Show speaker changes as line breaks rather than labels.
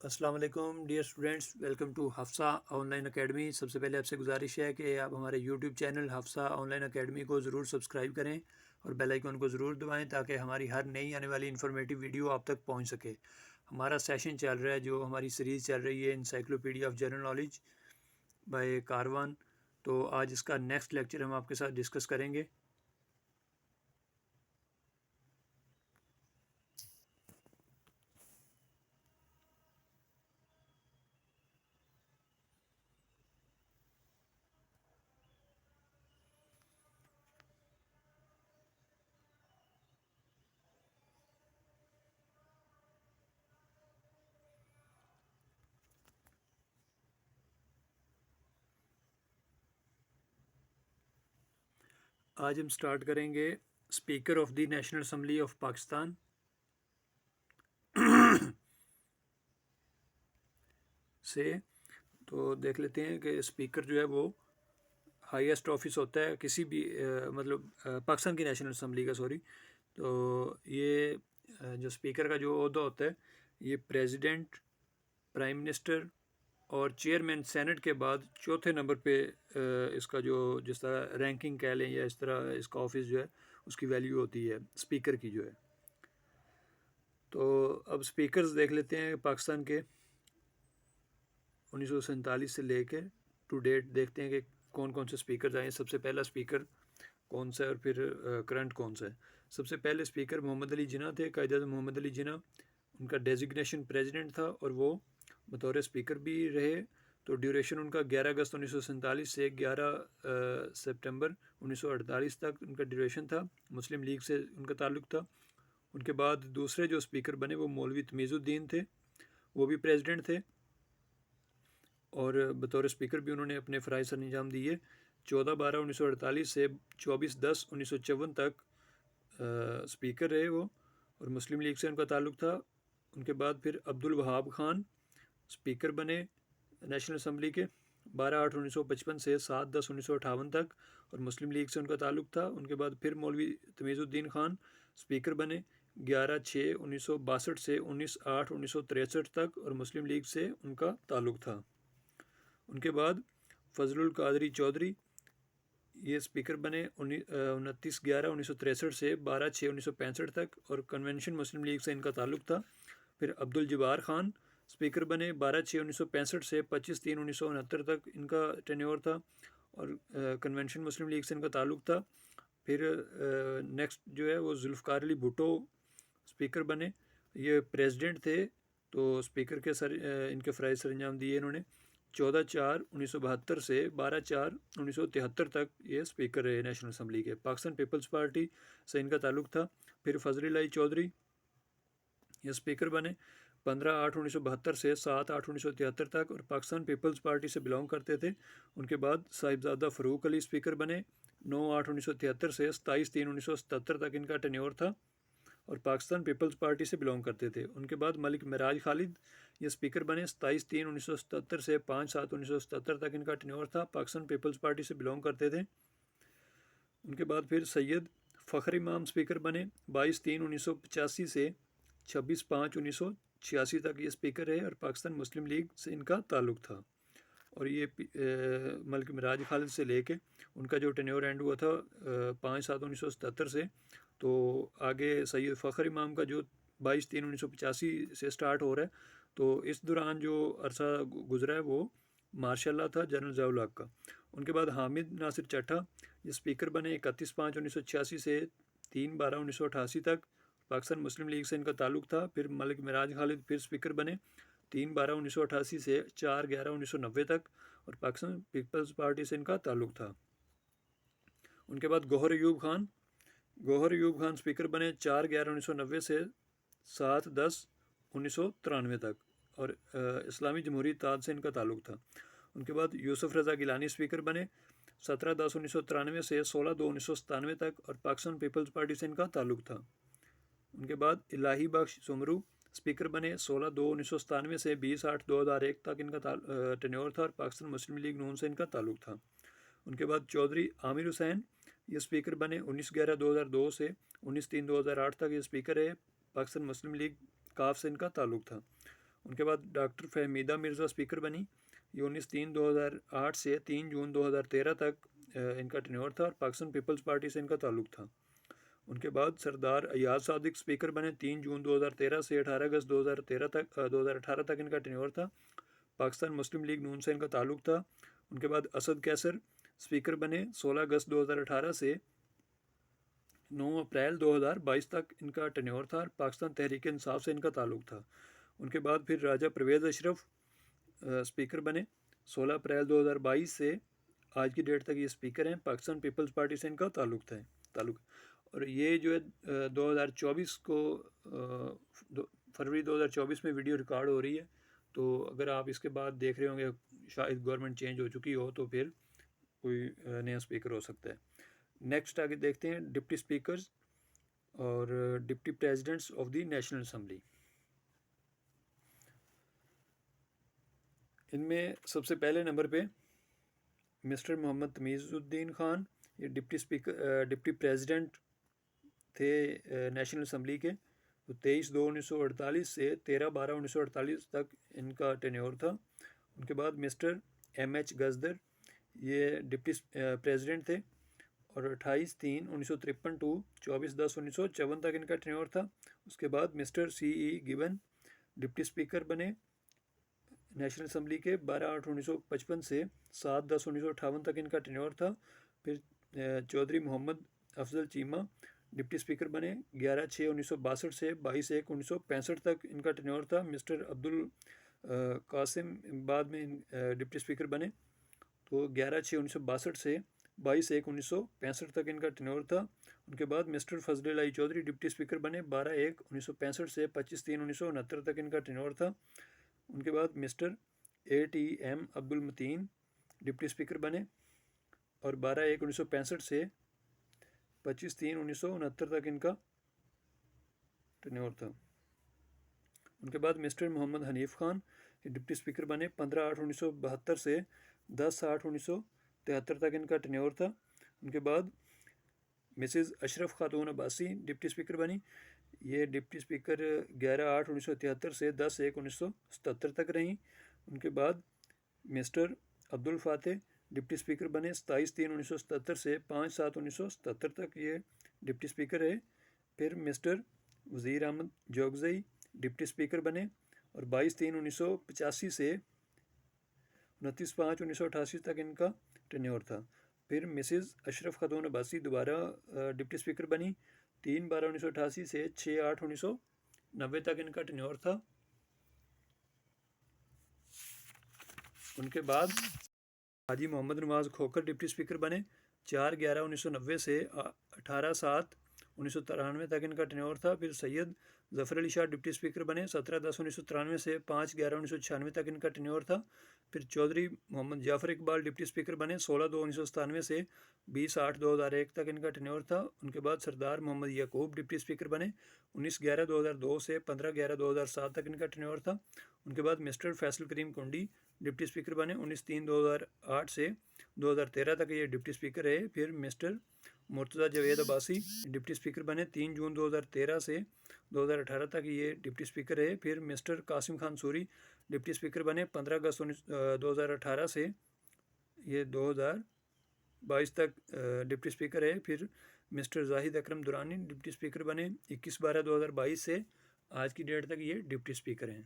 السلام علیکم dear students, welcome to Hafsa online academy. سب سے پہلے آپ سے گزارش ہے کہ آپ ہمارے YouTube channel Hafsa online academy کو ضرور سبسکرائب کریں اور بیل آئیکن کو ضرور دبائیں تاکہ ہماری ہر نئی آنے والی انفارمیٹیو ویڈیو آپ تک پہنچ سکے۔ ہمارا سیشن چل رہا ہے، جو ہماری سیریز چل رہی ہے encyclopedia of general knowledge by Karwan, تو آج اس کا نیکسٹ لیکچر ہم آپ کے ساتھ ڈسکس کریں گے۔ آج ہم سٹارٹ کریں گے speaker of the national assembly of Pakistan سے۔ تو دیکھ لیتے ہیں کہ اسپیکر جو ہے وہ ہائیسٹ آفس ہوتا ہے کسی بھی پاکستان کی نیشنل اسمبلی کا، تو یہ جو اسپیکر کا جو عہدہ ہوتا ہے یہ پریزیڈنٹ، پرائم منسٹر اور چیئرمین سینٹ کے بعد چوتھے نمبر پہ اس کا جو جس طرح رینکنگ کہہ لیں یا اس طرح اس کا آفس جو ہے اس کی ویلیو ہوتی ہے اسپیکر کی جو ہے۔ تو اب اسپیکرز دیکھ لیتے ہیں پاکستان کے 1947 سے لے کے ٹو ڈیٹ، دیکھتے ہیں کہ کون کون سے اسپیکرز آئے ہیں۔ سب سے پہلا اسپیکر کون سا ہے اور پھر کرنٹ کون سا ہے۔ سب سے پہلے اسپیکر محمد علی جناح تھے، قائد اعظم محمد علی جناح۔ ان کا ڈیزگنیشن پریزیڈنٹ تھا اور وہ بطور اسپیکر بھی رہے۔ تو ڈیوریشن ان کا 11 اگست 1947 سے 11 سپٹمبر 1948 تک ان کا ڈیوریشن تھا۔ مسلم لیگ سے ان کا تعلق تھا۔ ان کے بعد دوسرے جو اسپیکر بنے وہ مولوی تمیز الدین تھے، وہ بھی پریزیڈنٹ تھے اور بطور اسپیکر بھی انہوں نے اپنے فرائض سر انجام دیے۔ 14/12/1948 سے 24/10/1954 تک اسپیکر رہے وہ، اور مسلم لیگ سے ان کا تعلق تھا۔ ان کے بعد پھر عبد الوہاب خان اسپیکر بنے نیشنل اسمبلی کے 12/8/1955 سے 7/10/1958 تک، اور مسلم لیگ سے ان کا تعلق تھا۔ ان کے بعد پھر مولوی تمیز الدین خان اسپیکر بنے 11/6/1962 سے 19/8/1963 تک، اور مسلم لیگ سے ان کا تعلق تھا۔ ان کے بعد فضل القادری چودھری یہ اسپیکر بنے 29/11/1963 سے 12/6/1965 تک، اور کنونشن مسلم لیگ سے ان کا تعلق تھا۔ پھر عبد الجبار خان اسپیکر بنے 12/6/1965 سے 25/3/1969 تک ان کا ٹینیور تھا، اور کنونشن مسلم لیگ سے ان کا تعلق تھا۔ پھر نیکسٹ جو ہے وہ ذوالفقار علی بھٹو اسپیکر بنے، یہ پریزیڈنٹ تھے، تو اسپیکر کے ان کے فرائض سر انجام دیے انہوں نے۔ 14/4/1972 سے 12/4/1973 تک یہ اسپیکر رہے نیشنل اسمبلی کے۔ پاکستان پیپلز پارٹی سے ان کا تعلق تھا۔ پھر فضل الہی چودھری یہ اسپیکر بنے 15/8/1972 سے 7/8/1973 تک، اور پاکستان پیپلز پارٹی سے بلانگ کرتے تھے۔ ان کے بعد صاحبزادہ فاروق علی اسپیکر بنے 9/8/1973 سے 27/3/1977 تک ان کا ٹینیور تھا، اور پاکستان پیپلز پارٹی سے بلانگ کرتے تھے۔ ان کے بعد ملک معراج خالد یہ اسپیکر بنے 27/3/1977 سے 5/7/1977 تک ان کا ٹینیور تھا، پاکستان پیپلز پارٹی سے بلانگ کرتے تھے۔ ان کے بعد پھر سید فخر امام اسپیکر بنے 22/3/1985 سے 26/5/1986 تک یہ اسپیکر رہے، اور پاکستان مسلم لیگ سے ان کا تعلق تھا۔ اور یہ ملک معراج خالد سے لے کے ان کا جو ٹینیور اینڈ ہوا تھا 5/7/1977 سے، تو آگے سید فخر امام کا جو 22/3/1985 سے سٹارٹ ہو رہا ہے، تو اس دوران جو عرصہ گزرا ہے وہ ماشاء اللہ تھا جنرل ضیاء الحق کا۔ ان کے بعد حامد ناصر چٹھا یہ اسپیکر بنے 31/5/1986 سے 3/12/1988 تک، پاکستان مسلم لیگ سے ان کا تعلق تھا۔ پھر ملک معراج خالد پھر اسپیکر بنے 3/12/1988 سے 4/11/1990 تک، اور پاکستان پیپلز پارٹی سے ان کا تعلق تھا۔ ان کے بعد گوہر ایوب خان اسپیکر بنے 4/11/1990 سے 7/10/1993 تک، اور اسلامی جمہوری اتحاد سے ان کا تعلق تھا۔ ان کے بعد یوسف رضا گیلانی اسپیکر بنے 17/10/1993 سے 16/2/1997 تک، اور پاکستان پیپلز پارٹی سے ان کا تعلق تھا۔ ان کے بعد الہی بخش سمرو اسپیکر بنے 16/2/1997 سے 20/8/2001 تک ان کا ٹینیور تھا، اور پاکستان مسلم لیگ نون سے ان کا تعلق تھا۔ ان کے بعد چودھری عامر حسین یہ اسپیکر بنے 19/11/2002 سے 19/3/2008 تک یہ اسپیکر رہے، پاکستان مسلم لیگ کاف سے ان کا تعلق تھا۔ ان کے بعد ڈاکٹر فہمیدہ مرزا سپیکر بنی، یہ 19/3/2008 سے 3 جون 2013 تک ان کا ٹینیور تھا اور پاکستان پیپلز پارٹی سے ان کا تعلق تھا۔ ان کے بعد سردار ایاز صادق سپیکر بنے، 3 جون 2013 سے 18 اگست 2018 تک ان کا ٹینیور تھا، پاکستان مسلم لیگ نون سے ان کا تعلق تھا۔ ان کے بعد اسد کیسر سپیکر بنے، 16 اگست 2018 سے 9 اپریل 2022 تک ان کا ٹینیور تھا اور پاکستان تحریک انصاف سے ان کا تعلق تھا۔ ان کے بعد پھر راجہ پرویز اشرف سپیکر بنے، 16 اپریل 2022 سے آج کی ڈیٹ تک یہ سپیکر ہیں، پاکستان پیپلز پارٹی سے ان کا تعلق اور یہ جو ہے 2024 کو فروری 2024 میں ویڈیو ریکارڈ ہو رہی ہے، تو اگر آپ اس کے بعد دیکھ رہے ہوں گے شاید گورنمنٹ چینج ہو چکی ہو تو پھر کوئی نیا سپیکر ہو سکتا ہے۔ نیکسٹ آگے دیکھتے ہیں ڈپٹی سپیکرز اور deputy presidents of the national assembly. ان میں سب سے پہلے نمبر پہ مسٹر محمد تمیز الدین خان، یہ ڈپٹی پریزیڈنٹ تھے نیشنل اسمبلی کے، تو 23/2/1948 سے 13/12/1948 تک ان کا ٹینیور تھا۔ ان کے بعد مسٹر M.H. غزدر، یہ ڈپٹی پریزیڈنٹ تھے اور 28/3/1953 to 24/10/1954 تک ان کا ٹینیور تھا۔ اس کے بعد مسٹر C.E. گبن ڈپٹی اسپیکر بنے نیشنل اسمبلی کے، 12/8/1955 سے 7/10/1958 تک ان کا ٹینیور تھا۔ پھر چودھری محمد افضل چیمہ ڈپٹی اسپیکر بنے، 11/6/1962 سے 22/1/1965 تک ان کا ٹینیور تھا۔ مسٹر عبدالقاسم بعد میں ڈپٹی اسپیکر بنے، تو 11/6/1962 سے 22/1/1965 تک ان کا ٹینیور تھا۔ ان کے بعد مسٹر فضل الہی چودھری ڈپٹی اسپیکر بنے، 12/1/1965 سے 25/3/1969 تک ان کا ٹینیور تھا۔ ان کے بعد مسٹر A.T.M. عبد المتین ڈپٹی اسپیکر بنے اور 12/1/1965 سے 25/3/1969 تک ان کا ٹینیور تھا۔ ان کے بعد مسٹر محمد حنیف خان ڈپٹی اسپیکر بنے، 15/8/1972 سے 10/8/1973 تک ان کا ٹینیور تھا۔ ان کے بعد مسز اشرف خاتون عباسی ڈپٹی اسپیکر بنی، یہ ڈپٹی اسپیکر 11/8/1973 سے 10/1/1977 تک رہیں۔ ان کے بعد مسٹر عبد الفاتح ڈپٹی اسپیکر بنے، 27/3/1977 سے 5/7/1977 تک یہ ڈپٹی اسپیکر رہے۔ پھر مسٹر وزیر احمد جوگزئی ڈپٹی اسپیکر بنے اور 22/3/1985 سے 29/5/1988 تک ان کا ٹینیور تھا۔ پھر مسز اشرف خاتون عباسی دوبارہ ڈپٹی اسپیکر بنی، 3/12/1988 سے 6/8/1990 تک ان کا ٹینیور تھا۔ ان کے بعد حاجی محمد نواز کھوکھر ڈپٹی اسپیکر بنے، 4/11/1990 سے 18/7/1993 تک ان کا ٹینیور تھا۔ پھر سید ظفر علی شاہ ڈپٹی اسپیکر بنے، 17/10/1993 سے 5/11/1996 تک ان کا ٹینیور تھا۔ پھر چودھری محمد جعفر اقبال ڈپٹی اسپیکر بنے، 16/2/1997 سے 20/8/2001 تک ان کا ٹینیور تھا۔ ان کے بعد سردار محمد یعقوب ڈپٹی اسپیکر بنے، 19/11/2002 سے 15/11/2007 تک ان کا ٹینیور تھا۔ ان کے بعد مسٹر فیصل کریم کنڈی ڈپٹی اسپیکر بنے، 19/3/2008 سے 2013 تک یہ ڈپٹی اسپیکر رہے۔ پھر mister Murtaza Javed Abbasi deputy speaker بنے، 3 جون 2013 سے 2018 تک یہ ڈپٹی اسپیکر رہے۔ پھر mister Qasim Khan Suri deputy speaker بنے، 15 اگست 2018 سے یہ 2022 تک ڈپٹی اسپیکر رہے۔ پھر مسٹر زاہد اکرم درانی ڈپٹی اسپیکر بنے، 21/12/2022 سے آج کی ڈیٹ تک یہ ڈپٹی اسپیکر ہیں۔